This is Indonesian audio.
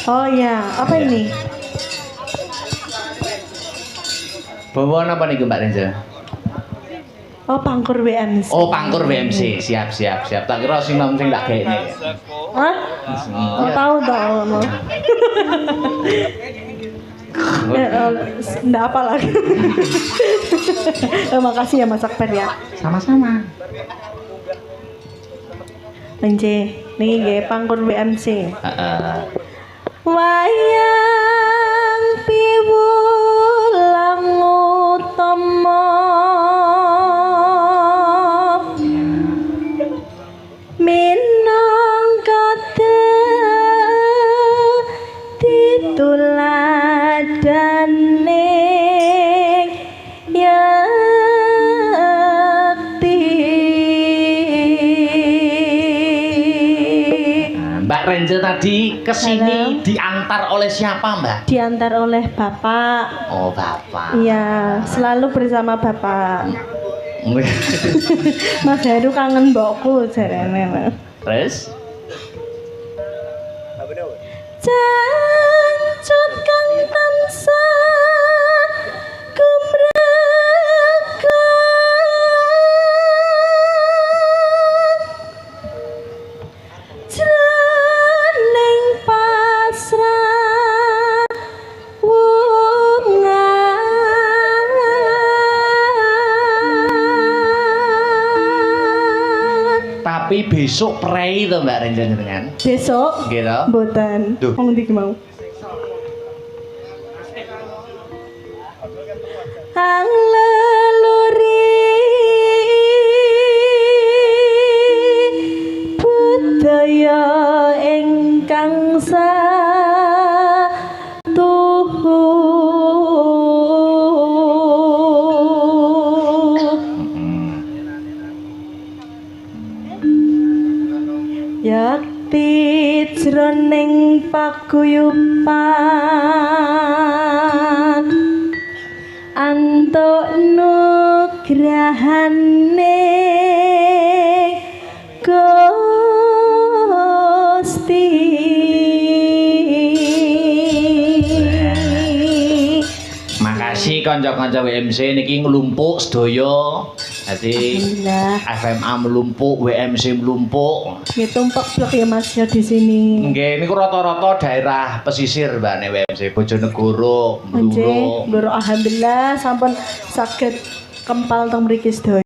Oh ya, apa ini? Bawa apa nih Mbak Renza? Oh, pangkur WMC. Oh, pangkur WMC. Siap. Tak kira sing nom sing tak gaene. Hah? Oh, tahu dong. Nggak apa lagi. Terima kasih ya Mas Akbar ya. Sama-sama. Lenje, nih nggih pangkur WMC. Heeh. Wayang piwulang utama minangka tituladane Mbak Renza tadi kesini diantar oleh siapa Mbak? Diantar oleh Bapak. Oh Bapak. Iya, selalu bersama Bapak. Mas Heru kangen mbokku jarene. Terus? Jancut kang tansah gumraga jroning pasrah wungan. Tapi besok prei to Mbak Renza jenengan? Besok Gitu. mboten. Duh. Wong ndi ki mau? Ang leluri budaya ingkang yakti jroning paguyuban antuk nugrahane Gusti. Makasih kanca-kanca WMC niki nglumpuk sedaya. Dadi Alhamdulillah. FMA melumpuk, WMC melumpuk. Nggih tumpak blok ya Mas ya di sini. Nggih niku rata-rata daerah pesisir Mbak ne WMC Bojonegoro, Nggih, Bluro. Bluro alhamdulillah sampun saged kempal teng mriki sedaya.